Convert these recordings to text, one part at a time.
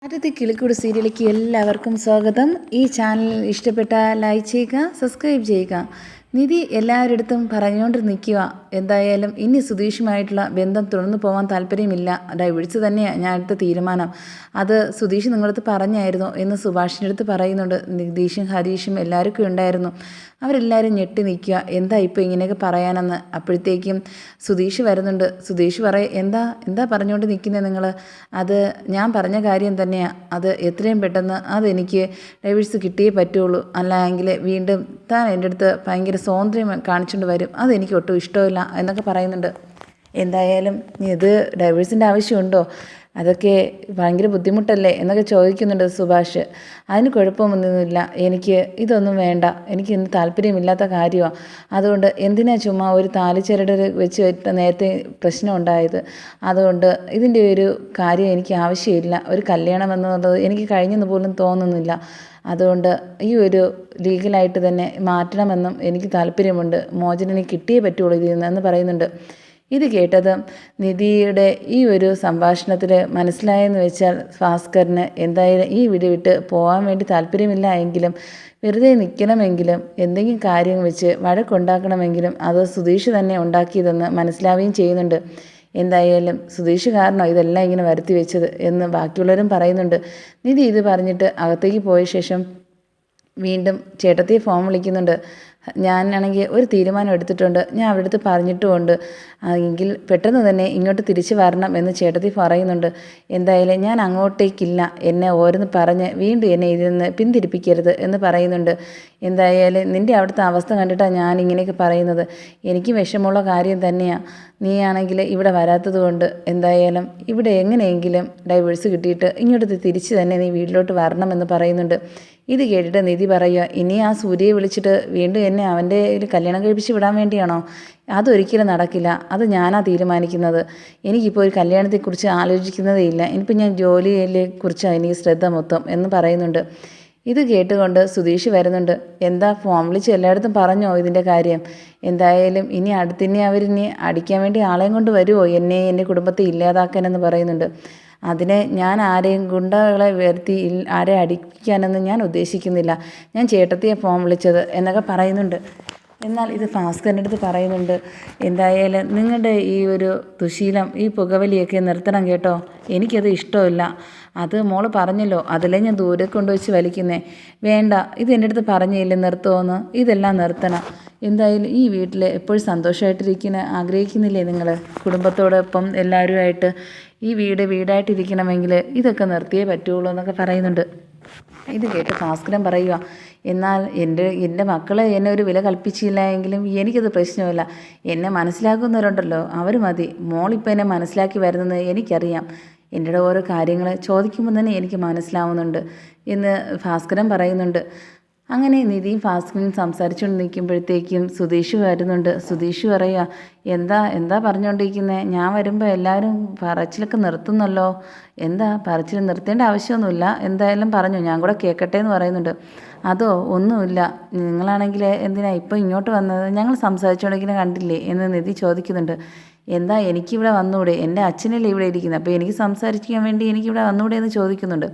ആദ്യത്തെ കിളിക്കൂട് സീരിയലിലേക്ക് എല്ലാവർക്കും സ്വാഗതം. ഈ ചാനൽ ഇഷ്ടപ്പെട്ടാൽ ലൈക്ക് ചെയ്യുക, സബ്സ്ക്രൈബ് ചെയ്യുക. നിധി എല്ലാവരിടത്തും പറഞ്ഞുകൊണ്ട് നിൽക്കുക, എന്തായാലും ഇനി സുധീഷുമായിട്ടുള്ള ബന്ധം തുടർന്നു പോകാൻ താല്പര്യമില്ല, ഡൈവേഴ്സ് തന്നെയാണ് ഞാൻ എടുത്ത തീരുമാനം. അത് സുധീഷ് നിങ്ങളടുത്ത് പറഞ്ഞായിരുന്നു എന്ന് സുഭാഷിൻ്റെ അടുത്ത് പറയുന്നുണ്ട്. നിതീഷും ഹരീഷും എല്ലാവർക്കും ഉണ്ടായിരുന്നു. അവരെല്ലാവരും ഞെട്ടി നിൽക്കുക, എന്താ ഇപ്പോൾ ഇങ്ങനെയൊക്കെ പറയാനെന്ന്. അപ്പോഴത്തേക്കും സുധീഷ് വരുന്നുണ്ട്. സുധീഷ് എന്താ പറഞ്ഞുകൊണ്ട് നിൽക്കുന്നത് നിങ്ങൾ? അത് ഞാൻ പറഞ്ഞ കാര്യം തന്നെയാണ്. അത് എത്രയും പെട്ടെന്ന് അതെനിക്ക് ഡൈവേഴ്സ് കിട്ടിയേ പറ്റുള്ളൂ, അല്ല എങ്കിൽ വീണ്ടും താൻ എൻ്റെ അടുത്ത് ഭയങ്കര സ്വാതന്ത്ര്യം കാണിച്ചുകൊണ്ട് വരും. അതെനിക്ക് ഒട്ടും ഇഷ്ടമില്ല എന്നൊക്കെ പറയുന്നുണ്ട്. എന്തായാലും ഇത് ഡൈവേഴ്സിൻ്റെ ആവശ്യമുണ്ടോ? അതൊക്കെ ഭയങ്കര ബുദ്ധിമുട്ടല്ലേ എന്നൊക്കെ ചോദിക്കുന്നുണ്ട് സുഭാഷ്. അതിന് കുഴപ്പമൊന്നുമില്ല, എനിക്ക് ഇതൊന്നും വേണ്ട, എനിക്ക് ഇന്ന് താല്പര്യമില്ലാത്ത കാര്യമാണ്. അതുകൊണ്ട് എന്തിനാ ചുമ്മാ ഒരു താലിച്ചരട് വെച്ച് നേരത്തെ പ്രശ്നം ഉണ്ടായത്. അതുകൊണ്ട് ഇതിൻ്റെ ഒരു കാര്യം എനിക്ക് ആവശ്യമില്ല. ഒരു കല്യാണം എന്നുള്ളത് എനിക്ക് കഴിഞ്ഞെന്ന് പോലും തോന്നുന്നില്ല. അതുകൊണ്ട് ഈ ഒരു ലീഗലായിട്ട് തന്നെ മാറ്റണമെന്നും എനിക്ക് താല്പര്യമുണ്ട്. മോചനം കിട്ടിയേ പറ്റുള്ളൂ ഇതിൽ നിന്ന് എന്ന് പറയുന്നുണ്ട്. ഇത് കേട്ടത് നിധിയുടെ ഈ ഒരു സംഭാഷണത്തിൽ മനസ്സിലായെന്ന് വെച്ചാൽ ഭാസ്കറിന് എന്തായാലും ഈ വീട് വിട്ട് പോകാൻ വേണ്ടി താല്പര്യമില്ല എങ്കിലും വെറുതെ നിൽക്കണമെങ്കിലും എന്തെങ്കിലും കാര്യം വെച്ച് വഴക്കുണ്ടാക്കണമെങ്കിലും അത് സുധീഷ് തന്നെ ഉണ്ടാക്കിയതെന്ന് മനസ്സിലാവുകയും ചെയ്യുന്നുണ്ട്. എന്തായാലും സുധീഷ് കാരണം ഇതെല്ലാം ഇങ്ങനെ വരുത്തി വെച്ചത് എന്ന് ബാക്കിയുള്ളവരും പറയുന്നുണ്ട്. നിധി ഇത് പറഞ്ഞിട്ട് അകത്തേക്ക് പോയ ശേഷം വീണ്ടും ചേട്ടത്തിയെ ഫോൺ വിളിക്കുന്നുണ്ട്. ഞാനാണെങ്കിൽ ഒരു തീരുമാനം എടുത്തിട്ടുണ്ട്, ഞാൻ അവിടെ അടുത്ത് പറഞ്ഞിട്ടുമുണ്ട്, എങ്കിൽ പെട്ടെന്ന് തന്നെ ഇങ്ങോട്ട് തിരിച്ചു വരണം എന്ന് ചേട്ടത്തി പറയുന്നുണ്ട്. എന്തായാലും ഞാൻ അങ്ങോട്ടേക്കില്ല, എന്നെ ഓരോന്ന് പറഞ്ഞ് വീണ്ടും എന്നെ ഇതിൽ നിന്ന് പിന്തിരിപ്പിക്കരുത് എന്ന് പറയുന്നുണ്ട്. എന്തായാലും നിൻ്റെ അവിടുത്തെ അവസ്ഥ കണ്ടിട്ടാണ് ഞാൻ ഇങ്ങനെയൊക്കെ പറയുന്നത്. എനിക്ക് വിഷമമുള്ള കാര്യം തന്നെയാണ്. നീ ആണെങ്കിൽ ഇവിടെ വരാത്തത് കൊണ്ട് എന്തായാലും ഇവിടെ എങ്ങനെയെങ്കിലും ഡൈവേഴ്സ് കിട്ടിയിട്ട് ഇങ്ങോട്ട് തിരിച്ച് തന്നെ നീ വീട്ടിലോട്ട് വരണമെന്ന് പറയുന്നുണ്ട്. ഇത് കേട്ടിട്ട് നിധി പറയുക, ഇനി ആ സൂര്യയെ വിളിച്ചിട്ട് വീണ്ടും എന്നെ അവൻ്റെ കല്യാണം കഴിപ്പിച്ച് വിടാൻ വേണ്ടിയാണോ? അതൊരിക്കലും നടക്കില്ല. അത് ഞാനാണ് തീരുമാനിക്കുന്നത്. എനിക്കിപ്പോൾ ഒരു കല്യാണത്തെക്കുറിച്ച് ആലോചിക്കുന്നതേ ഇല്ല. ഇനിയിപ്പോൾ ഞാൻ ജോലിയെ കുറിച്ചാണ് എനിക്ക് ശ്രദ്ധ മൊത്തം എന്ന് പറയുന്നുണ്ട്. ഇത് കേട്ടുകൊണ്ട് സുധീഷ് വരുന്നുണ്ട്. എന്താ ഫോൺ വിളിച്ച് എല്ലായിടത്തും പറഞ്ഞോ ഇതിൻ്റെ കാര്യം? എന്തായാലും ഇനി അവരിനി അടിക്കാൻ വേണ്ടി ആളെയും കൊണ്ട് വരുമോ എൻ്റെ കുടുംബത്തെ ഇല്ലാതാക്കാനെന്ന് പറയുന്നുണ്ട്. അതിനെ ഞാൻ ആരെയും ഗുണ്ടകളെ വരുത്തി ആരെ അടിക്കാനൊന്നും ഞാൻ ഉദ്ദേശിക്കുന്നില്ല. ഞാൻ ചേട്ടത്തിയെ ഫോൺ വിളിച്ചത് എന്നൊക്കെ പറയുന്നുണ്ട്. എന്നാൽ ഇത് ഭാസ്കറിൻ്റെ അടുത്ത് പറയുന്നുണ്ട്, എന്തായാലും നിങ്ങളുടെ ഈ ഒരു ദുശീലം, ഈ പുകവലിയൊക്കെ നിർത്തണം കേട്ടോ. എനിക്കത് ഇഷ്ടമില്ല. അത് മോള് പറഞ്ഞല്ലോ, അതിലേ ഞാൻ ദൂരെ കൊണ്ടുവച്ച് വലിക്കുന്നേ. വേണ്ട, ഇത് എൻ്റെ അടുത്ത് പറഞ്ഞില്ലേ നിർത്തുമോന്ന്. ഇതെല്ലാം നിർത്തണം. എന്തായാലും ഈ വീട്ടിൽ എപ്പോഴും സന്തോഷമായിട്ടിരിക്കുന്ന ആഗ്രഹിക്കുന്നില്ലേ നിങ്ങൾ? കുടുംബത്തോടൊപ്പം എല്ലാവരുമായിട്ട് ഈ വീടായിട്ടിരിക്കണമെങ്കിൽ ഇതൊക്കെ നിർത്തിയേ പറ്റുള്ളൂ എന്നൊക്കെ പറയുന്നുണ്ട്. ഇത് കേട്ട് ഭാസ്കരൻ പറയുക, എന്നാൽ എൻ്റെ മക്കളെ എന്നെ ഒരു വില കൽപ്പിച്ചില്ല എങ്കിലും എനിക്കത് പ്രശ്നമില്ല. എന്നെ മനസ്സിലാക്കുന്നവരുണ്ടല്ലോ അവർ മതി. മോളിപ്പോൾ എന്നെ മനസ്സിലാക്കി വരുന്നത് എനിക്കറിയാം. എൻ്റെ ഓരോ കാര്യങ്ങൾ ചോദിക്കുമ്പോൾ തന്നെ എനിക്ക് മനസ്സിലാവുന്നുണ്ട് എന്ന് ഭാസ്കരൻ പറയുന്നുണ്ട്. അങ്ങനെ നിധിയും ഭാസ്കരനും സംസാരിച്ചുകൊണ്ട് നിൽക്കുമ്പോഴത്തേക്കും സുധീഷ് വരുന്നുണ്ട്. സുധീഷ് പറയുക, എന്താ പറഞ്ഞുകൊണ്ടിരിക്കുന്നത്? ഞാൻ വരുമ്പോൾ എല്ലാവരും പറച്ചിലൊക്കെ നിർത്തുന്നല്ലോ. എന്താ പറച്ചിൽ നിർത്തേണ്ട ആവശ്യമൊന്നുമില്ല, എന്തായാലും പറഞ്ഞു, ഞാൻ കൂടെ കേൾക്കട്ടെ എന്ന് പറയുന്നുണ്ട്. അതോ ഒന്നുമില്ല, നിങ്ങളാണെങ്കിൽ എന്തിനാ ഇപ്പോൾ ഇങ്ങോട്ട് വന്നത്? ഞങ്ങൾ സംസാരിച്ചുകൊണ്ടിരിക്കുന്നത് കണ്ടില്ലേ എന്ന് നിധി ചോദിക്കുന്നുണ്ട്. എന്താ എനിക്കിവിടെ വന്നൂടെ? എൻ്റെ അച്ഛനല്ലേ ഇവിടെ ഇരിക്കുന്നത്, അപ്പോൾ എനിക്ക് സംസാരിക്കാൻ വേണ്ടി എനിക്കിവിടെ വന്നൂടെ എന്ന് ചോദിക്കുന്നുണ്ട്.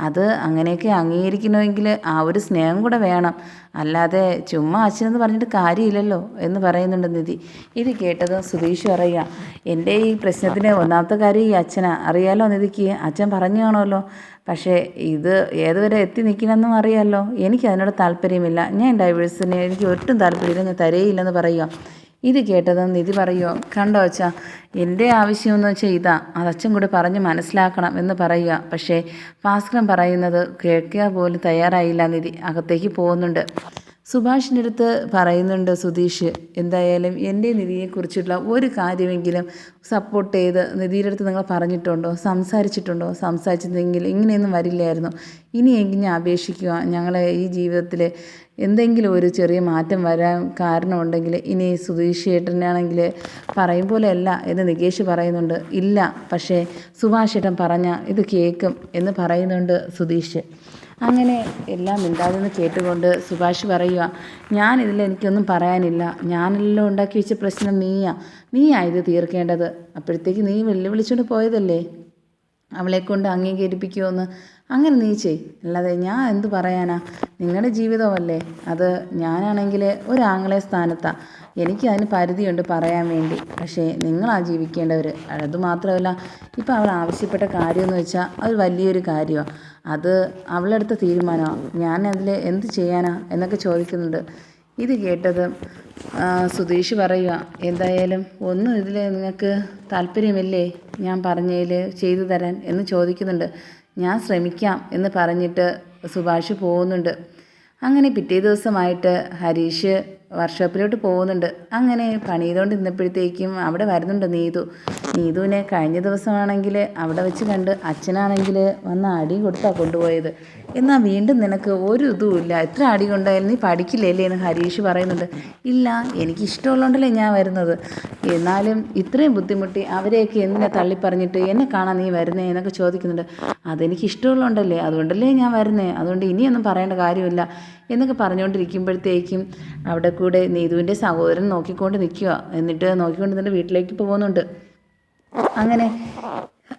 അത് അങ്ങനെയൊക്കെ അംഗീകരിക്കണമെങ്കിൽ ആ ഒരു സ്നേഹം കൂടെ വേണം, അല്ലാതെ ചുമ്മാ അച്ഛനെന്ന് പറഞ്ഞിട്ട് കാര്യമില്ലല്ലോ എന്ന് പറയുന്നുണ്ട് നിധി. ഇത് കേട്ടത് സുധീഷ് പറയുക, എൻ്റെ ഈ പ്രശ്നത്തിന് ഒന്നാമത്തെ കാര്യം ഈ അച്ഛനാ. അറിയാലോ നിധിക്ക്, അച്ഛൻ പറഞ്ഞു കാണുമല്ലോ. പക്ഷേ ഇത് ഏതുവരെ എത്തി നിൽക്കണമെന്നും അറിയാമല്ലോ. എനിക്ക് അതിനോട് താല്പര്യമില്ല. ഞാൻ ഡൈവേഴ്സിന് എനിക്ക് ഒട്ടും താല്പര്യമില്ല, ഞാൻ തരേയില്ലെന്ന് പറയുക. ഇത് കേട്ടത് നിധി പറയുമോ, കണ്ടോ അച്ഛാ, എൻ്റെ ആവശ്യമെന്ന് വെച്ചാൽ ഇതാ, അത് അച്ഛൻ കൂടെ പറഞ്ഞ് മനസ്സിലാക്കണം എന്ന് പറയുക. പക്ഷേ ഭാസ്കരൻ പറയുന്നത് കേൾക്കുക പോലും തയ്യാറായില്ല. നിധി അകത്തേക്ക് പോകുന്നുണ്ട്. സുഭാഷിൻ്റെ അടുത്ത് പറയുന്നുണ്ട് സുധീഷ്, എന്തായാലും എൻ്റെ നിധിയെക്കുറിച്ചുള്ള ഒരു കാര്യമെങ്കിലും സപ്പോർട്ട് ചെയ്ത് നിധിയുടെ അടുത്ത് നിങ്ങൾ പറഞ്ഞിട്ടുണ്ടോ, സംസാരിച്ചിട്ടുണ്ടെങ്കിൽ ഇങ്ങനെയൊന്നും വരില്ലായിരുന്നു. ഇനിയെങ്കിലും ഞാൻ അപേക്ഷിക്കുക, ഞങ്ങളെ ഈ ജീവിതത്തിൽ എന്തെങ്കിലും ഒരു ചെറിയ മാറ്റം വരാൻ കാരണമുണ്ടെങ്കിൽ ഇനി സുധീഷ് ചേട്ടനാണെങ്കിൽ പറയും പോലെയല്ല എന്ന് നികേഷ് പറയുന്നുണ്ട്. ഇല്ല, പക്ഷേ സുഭാഷ് ചേട്ടൻ പറഞ്ഞാൽ ഇത് കേൾക്കും എന്ന് പറയുന്നുണ്ട് സുധീഷ്. അങ്ങനെ എല്ലാം മിണ്ടാതെന്ന് കേട്ടുകൊണ്ട് സുഭാഷ് പറയുക, ഞാനിതിൽ എനിക്കൊന്നും പറയാനില്ല. ഞാനെല്ലാം ഉണ്ടാക്കി വെച്ച പ്രശ്നം നീയാ ഇത് തീർക്കേണ്ടത്. അപ്പോഴത്തേക്ക് നീ വെല്ലുവിളിച്ചുകൊണ്ട് പോയതല്ലേ. അവളെക്കൊണ്ട് അംഗീകരിപ്പിക്കുമെന്ന്. അങ്ങനെ നീ ചെയ്, അല്ലാതെ ഞാൻ എന്ത് പറയാനാ? നിങ്ങളുടെ ജീവിതമല്ലേ അത്. ഞാനാണെങ്കിൽ ഒരാങ്ങളെ സ്ഥാനത്താണ്. എനിക്ക് അതിന് പരിധിയുണ്ട് പറയാൻ വേണ്ടി. പക്ഷേ നിങ്ങളാ ജീവിക്കേണ്ടവർ. അതുമാത്രമല്ല, ഇപ്പം അവൾ ആവശ്യപ്പെട്ട കാര്യമെന്ന് വെച്ചാൽ അത് വലിയൊരു കാര്യമാണ്. അത് അവളെടുത്ത തീരുമാനമാണ്. ഞാൻ അതിൽ എന്ത് ചെയ്യാനാ എന്നൊക്കെ ചോദിക്കുന്നുണ്ട്. ഇത് കേട്ടത് സുധീഷ് പറയുക, എന്തായാലും ഒന്നും ഇതിൽ നിങ്ങൾക്ക് താല്പര്യമില്ലേ ഞാൻ പറഞ്ഞതിൽ ചെയ്തു തരാൻ എന്ന് ചോദിക്കുന്നുണ്ട്. ഞാൻ ശ്രമിക്കാം എന്ന് പറഞ്ഞിട്ട് സുഭാഷ് പോകുന്നുണ്ട്. അങ്ങനെ പിറ്റേ ദിവസമായിട്ട് ഹരീഷ് വർക്ക്ഷോപ്പിലോട്ട് പോകുന്നുണ്ട്. അങ്ങനെ പണി ചെയ്തുകൊണ്ടിരുന്നപ്പോഴത്തേക്കും അവിടെ വരുന്നുണ്ട് നീതുവിനെ കഴിഞ്ഞ ദിവസമാണെങ്കിൽ അവിടെ വെച്ച് കണ്ട് അച്ഛനാണെങ്കിൽ വന്ന് അടി കൊടുത്താൽ കൊണ്ടുപോയത്. എന്നാൽ വീണ്ടും നിനക്ക് ഒരു ഇതുമില്ല, എത്ര അടി കൊണ്ടായാലും നീ പഠിക്കില്ലല്ലേ എന്ന് ഹരീഷ് പറയുന്നുണ്ട്. ഇല്ല, എനിക്കിഷ്ടമുള്ളതുകൊണ്ടല്ലേ ഞാൻ വരുന്നത്. എന്നാലും ഇത്രയും ബുദ്ധിമുട്ടി അവരെയൊക്കെ എന്തിനാ തള്ളിപ്പറഞ്ഞിട്ട് എന്നെ കാണാൻ നീ വരുന്നേ എന്നൊക്കെ ചോദിക്കുന്നുണ്ട്. അതെനിക്ക് ഇഷ്ടമുള്ളതുകൊണ്ടല്ലേ, അതുകൊണ്ടല്ലേ ഞാൻ വരുന്നേ, അതുകൊണ്ട് ഇനിയൊന്നും പറയേണ്ട കാര്യമില്ല എന്നൊക്കെ പറഞ്ഞുകൊണ്ടിരിക്കുമ്പോഴത്തേക്കും അവിടെ കൂടെ നീതുവിൻ്റെ സഹോദരൻ നോക്കിക്കൊണ്ട് നിൽക്കുക. എന്നിട്ട് നോക്കിക്കൊണ്ട് നിന്നിട്ട് വീട്ടിലേക്ക് പോകുന്നുണ്ട്. അങ്ങനെ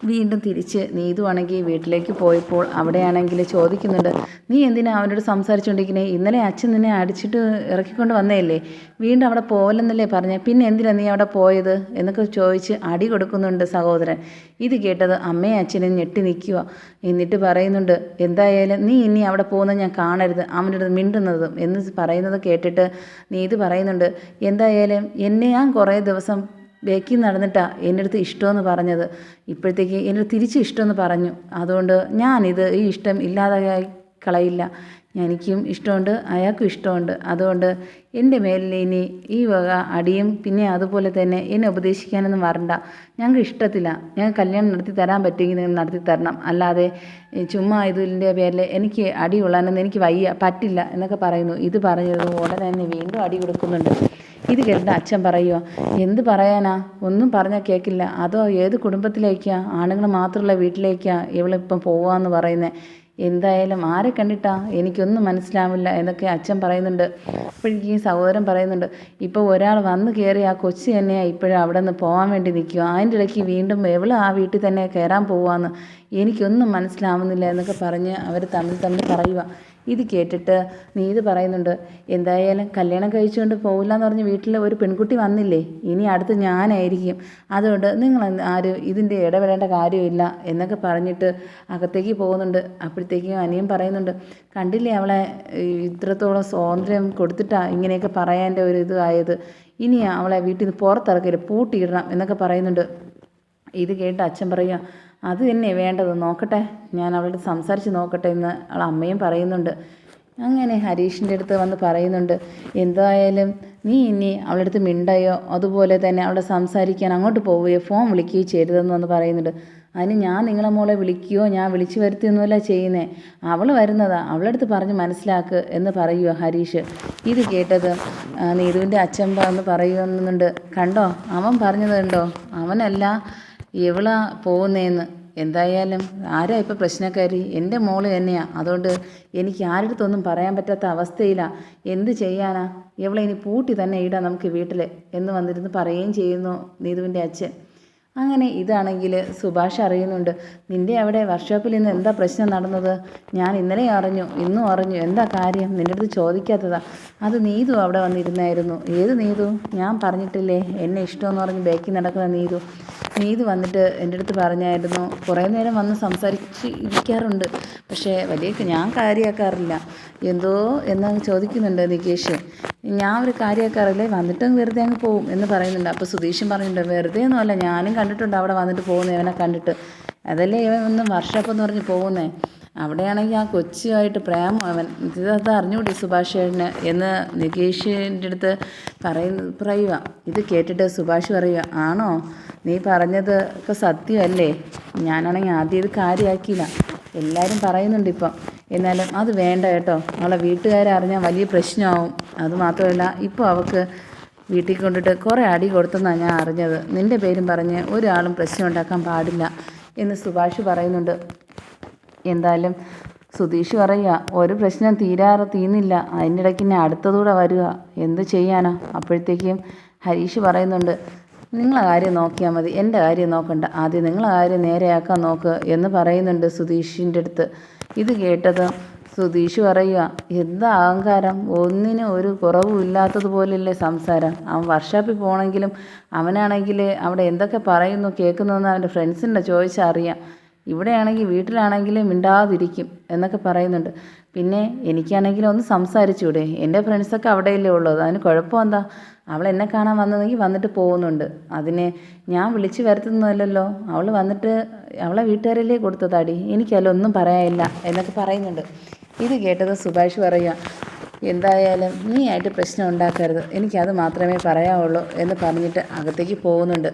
വീണ്ടും തിരിച്ച് നീതുവാണെങ്കിൽ വീട്ടിലേക്ക് പോയപ്പോൾ അവിടെയാണെങ്കിൽ ചോദിക്കുന്നുണ്ട്, നീ എന്തിനാ അവനോട് സംസാരിച്ചുകൊണ്ടിരിക്കുന്നത്? ഇന്നലെ അച്ഛൻ നിന്നെ അടിച്ചിട്ട് ഇറക്കിക്കൊണ്ട് വന്നതല്ലേ, വീണ്ടും അവിടെ പോകലെന്നല്ലേ പറഞ്ഞേ, പിന്നെ എന്തിനാ നീ അവിടെ പോയത് എന്നൊക്കെ ചോദിച്ച് അടി കൊടുക്കുന്നുണ്ട് സഹോദരൻ. ഇത് കേട്ടത് അമ്മയും അച്ഛനും ഞെട്ടി നിൽക്കുക. എന്നിട്ട് പറയുന്നുണ്ട്, എന്തായാലും നീ ഇനി അവിടെ പോകുന്നത് ഞാൻ കാണരുത്, അവൻ്റെ അടുത്ത് മിണ്ടുന്നതും എന്ന് പറയുന്നത് കേട്ടിട്ട് നീതു പറയുന്നുണ്ട്, എന്തായാലും എന്നെ ഞാൻ കുറേ ദിവസം ബേക്കിൽ നടന്നിട്ടാണ് എൻ്റെ അടുത്ത് ഇഷ്ടമെന്ന് പറഞ്ഞത്. ഇപ്പോഴത്തേക്ക് എൻ്റെ തിരിച്ച് ഇഷ്ടമെന്ന് പറഞ്ഞു. അതുകൊണ്ട് ഞാനിത് ഈ ഇഷ്ടം ഇല്ലാതായി കളയില്ല. എനിക്കും ഇഷ്ടമുണ്ട്, അയാൾക്കും ഇഷ്ടമുണ്ട്. അതുകൊണ്ട് എൻ്റെ മേലിൽ ഇനി ഈ വക അടിയും പിന്നെ അതുപോലെ തന്നെ എന്നെ ഉപദേശിക്കാനൊന്നും വരണ്ട. ഞങ്ങൾക്ക് ഇഷ്ടത്തില്ല. ഞാൻ കല്യാണം നടത്തി തരാൻ പറ്റുമെങ്കിൽ നിങ്ങൾ നടത്തി തരണം, അല്ലാതെ ചുമ്മാ ഇതിൻ്റെ പേരിൽ എനിക്ക് അടി കൊള്ളാനൊന്നും എനിക്ക് പറ്റില്ല എന്നൊക്കെ പറയുന്നു. ഇത് പറഞ്ഞത് ഉടനെ തന്നെ വീണ്ടും അടി കൊടുക്കുന്നുണ്ട്. ഇത് കേട്ടിട്ട് അച്ഛൻ പറയുമോ, എന്ത് പറയാനാ, ഒന്നും പറഞ്ഞാൽ കേൾക്കില്ല. അതോ ഏത് കുടുംബത്തിലേക്കാണ്, ആണുങ്ങൾ മാത്രമുള്ള വീട്ടിലേക്കാണ് ഇവളിപ്പം പോവാന്ന് പറയുന്നത്. എന്തായാലും ആരെ കണ്ടിട്ടാ എനിക്കൊന്നും മനസ്സിലാവില്ല എന്നൊക്കെ അച്ഛൻ പറയുന്നുണ്ട്. അപ്പോഴേക്കും സഹോദരൻ പറയുന്നുണ്ട്, ഇപ്പോൾ ഒരാൾ വന്ന് കയറി ആ കൊച്ചു തന്നെയാണ് ഇപ്പോഴും അവിടെ നിന്ന് പോകാൻ വേണ്ടി നിൽക്കുക. അതിൻ്റെ ഇടയ്ക്ക് വീണ്ടും എവൾ ആ വീട്ടിൽ തന്നെ കയറാൻ പോവാന്ന് എനിക്കൊന്നും മനസ്സിലാവുന്നില്ല എന്നൊക്കെ പറഞ്ഞ് അവർ തമ്മിൽ പറയുക. ഇത് കേട്ടിട്ട് നീതു പറയുന്നുണ്ട്, എന്തായാലും കല്യാണം കഴിച്ചുകൊണ്ട് പോകില്ല എന്ന് പറഞ്ഞ് വീട്ടിൽ ഒരു പെൺകുട്ടി വന്നില്ലേ, ഇനി അടുത്ത് ഞാനായിരിക്കും. അതുകൊണ്ട് നിങ്ങൾ ആരും ഇതിൻ്റെ ഇടപെടേണ്ട കാര്യമില്ല എന്നൊക്കെ പറഞ്ഞിട്ട് അകത്തേക്ക് പോകുന്നുണ്ട്. അപ്പോഴത്തേക്കും അനിയൻ പറയുന്നുണ്ട്, കണ്ടില്ലേ അവളെ ഇത്രത്തോളം സ്വാതന്ത്ര്യം കൊടുത്തിട്ടാണ് ഇങ്ങനെയൊക്കെ പറയാൻ്റെ ഒരു ഇത് ആയത്. ഇനി അവളെ വീട്ടിൽ നിന്ന് പുറത്തിറക്കരുത്, പൂട്ടിയിടണം എന്നൊക്കെ പറയുന്നുണ്ട്. ഇത് കേട്ട് അച്ഛൻ പറയുക, അത് തന്നെ വേണ്ടത്, നോക്കട്ടെ, ഞാൻ അവളോട് സംസാരിച്ച് നോക്കട്ടെ എന്ന് അവളെ അമ്മയും പറയുന്നുണ്ട്. അങ്ങനെ ഹരീഷിൻ്റെ അടുത്ത് വന്ന് പറയുന്നുണ്ട്, എന്തായാലും നീ ഇനി അവളുടെ അടുത്ത് മിണ്ടയോ അതുപോലെ തന്നെ അവളെ സംസാരിക്കാൻ അങ്ങോട്ട് പോവുകയോ ഫോൺ വിളിക്കുകയോ ചെയ്തതെന്ന് വന്ന് പറയുന്നുണ്ട്. അതിന് ഞാൻ നിങ്ങളെ മോളെ വിളിക്കുകയോ ഞാൻ വിളിച്ചു വരുത്തിയൊന്നുമല്ല ചെയ്യുന്നേ, അവൾ വരുന്നതാ, അവളുടെ അടുത്ത് പറഞ്ഞ് മനസ്സിലാക്ക് എന്ന് പറയുക ഹരീഷ്. ഇത് കേട്ടത് നീതുവിൻ്റെ അച്ഛൻ വന്ന് പറയുന്നുണ്ട്, കണ്ടോ അവൻ പറഞ്ഞത് കണ്ടോ, അവനല്ല ഇവളാ പോകുന്നതെന്ന്. എന്തായാലും ആരാ ഇപ്പോൾ പ്രശ്നക്കാരി, എൻ്റെ മോള് തന്നെയാണ്. അതുകൊണ്ട് എനിക്ക് ആരുടെ അടുത്തൊന്നും പറയാൻ പറ്റാത്ത അവസ്ഥയിലാണ്. എന്ത് ചെയ്യാനാ, ഇവളെ ഇനി പൂട്ടി തന്നെ ഇടാം നമുക്ക് വീട്ടിൽ എന്ന് വന്നിരുന്ന് പറയുകയും ചെയ്യുന്നു നീതുവിൻ്റെ അച്ഛൻ. അങ്ങനെ ഇതാണെങ്കിൽ സുഭാഷ് അറിയുന്നുണ്ട്, നിൻ്റെ അവിടെ വർക്ക്ഷോപ്പിൽ ഇന്ന് എന്താ പ്രശ്നം നടന്നത്, ഞാൻ ഇന്നലെ അറിഞ്ഞു, ഇന്നും അറിഞ്ഞു, എന്താ കാര്യം, നിൻ്റെ അടുത്ത് ചോദിക്കാത്തതാ. അത് നീതു അവിടെ വന്നിരുന്നായിരുന്നു. ഏത് നീതു? ഞാൻ പറഞ്ഞിട്ടില്ലേ എന്നെ ഇഷ്ടമെന്ന് പറഞ്ഞ് ബാക്കിൽ നടക്കുന്ന നീതു വന്നിട്ട് എൻ്റെ അടുത്ത് പറഞ്ഞായിരുന്നു. കുറേ നേരം വന്ന് സംസാരിച്ച് ഇരിക്കാറുണ്ട്, പക്ഷേ വലിയ ഞാൻ കാര്യമാക്കാറില്ല. എന്തോ എന്നങ്ങ് ചോദിക്കുന്നുണ്ട് നികേഷ്. ഞാൻ ഒരു കാര്യമാക്കാറില്ലേ, വന്നിട്ടും വെറുതെ അങ്ങ് പോവും എന്ന് പറയുന്നുണ്ട്. അപ്പോൾ സുധീഷും പറഞ്ഞിട്ടുണ്ട്, വെറുതെ ഒന്നുമല്ല, ഞാനും കണ്ടിട്ടുണ്ട് അവിടെ വന്നിട്ട് പോകുന്നത്, ഇവനെ കണ്ടിട്ട്. അതല്ലേ ഇവൻ ഒന്ന് വർക്ക്ഷോപ്പ് എന്ന് പറഞ്ഞ് പോകുന്നേ. അവിടെയാണെങ്കിൽ ആ കൊച്ചുമായിട്ട് പ്രേമം അവൻ. ഇത് അറിഞ്ഞുകൂടി സുഭാഷേട്ടന് എന്ന് നികേഷിൻ്റെ അടുത്ത് പറയുക. ഇത് കേട്ടിട്ട് സുഭാഷ് പറയുക, ആണോ, നീ പറഞ്ഞത് ഒക്കെ സത്യമല്ലേ? ഞാനാണെങ്കിൽ ആദ്യം ഇത് കാര്യമാക്കിയില്ല, എല്ലാവരും പറയുന്നുണ്ട് ഇപ്പം. എന്നാലും അത് വേണ്ട കേട്ടോ, അവളെ വീട്ടുകാരെ അറിഞ്ഞാൽ വലിയ പ്രശ്നമാവും. അതുമാത്രമല്ല ഇപ്പോൾ അവൾക്ക് വീട്ടിൽ കൊണ്ടിട്ട് കുറേ അടി കൊടുത്തെന്നാണ് ഞാൻ അറിഞ്ഞത്. നിൻ്റെ പേരും പറഞ്ഞ് ഒരാളും പ്രശ്നം ഉണ്ടാക്കാൻ പാടില്ല എന്ന് സുഭാഷ് പറയുന്നുണ്ട്. എന്തായാലും സുധീഷ് പറയുക, ഒരു പ്രശ്നം തീരുന്നില്ല, അതിൻ്റെ ഇടയ്ക്ക് ഇനി അടുത്തതൂടെ വരിക, എന്ത് ചെയ്യാനോ. അപ്പോഴത്തേക്കും ഹരീഷ് പറയുന്നുണ്ട്, നിങ്ങളെ കാര്യം നോക്കിയാൽ മതി, എൻ്റെ കാര്യം നോക്കണ്ട, ആദ്യം നിങ്ങളെ കാര്യം നേരെയാക്കാൻ നോക്ക് എന്ന് പറയുന്നുണ്ട് സുധീഷിൻ്റെ അടുത്ത്. ഇത് കേട്ടത് സുധീഷ് പറയുക, എന്താ അഹങ്കാരം, ഒന്നിനും ഒരു കുറവും ഇല്ലാത്തതുപോലെയല്ലേ സംസാരം. അവൻ വർക്ക്ഷോപ്പിൽ പോകണമെങ്കിലും അവനാണെങ്കിൽ അവിടെ എന്തൊക്കെ പറയുന്നു കേൾക്കുന്നതെന്ന് അവൻ്റെ ഫ്രണ്ട്സിൻ്റെ ചോദിച്ചാൽ അറിയാം. ഇവിടെയാണെങ്കിൽ വീട്ടിലാണെങ്കിൽ മിണ്ടാതിരിക്കും എന്നൊക്കെ പറയുന്നുണ്ട്. പിന്നെ എനിക്കാണെങ്കിൽ ഒന്ന് സംസാരിച്ചൂടെ, എൻ്റെ ഫ്രണ്ട്സൊക്കെ അവിടെയല്ലേ ഉള്ളത്, അതിന് കുഴപ്പമെന്താ, അവൾ എന്നെ കാണാൻ വന്നതെങ്കിൽ വന്നിട്ട് പോകുന്നുണ്ട്, അതിനെ ഞാൻ വിളിച്ച് വരുത്തുന്നതല്ലല്ലോ, അവൾ വന്നിട്ട് അവളെ വീട്ടുകാരല്ലേ കൊടുത്തതാടി, എനിക്കതിൽ ഒന്നും പറയാനില്ല എന്നൊക്കെ പറയുന്നുണ്ട്. ഇത് കേട്ടത് സുഭാഷ് പറയുക, എന്തായാലും നീ ആയിട്ട് പ്രശ്നം ഉണ്ടാക്കരുത്, എനിക്കത് മാത്രമേ പറയാവുള്ളൂ എന്ന് പറഞ്ഞിട്ട് അകത്തേക്ക് പോകുന്നുണ്ട്.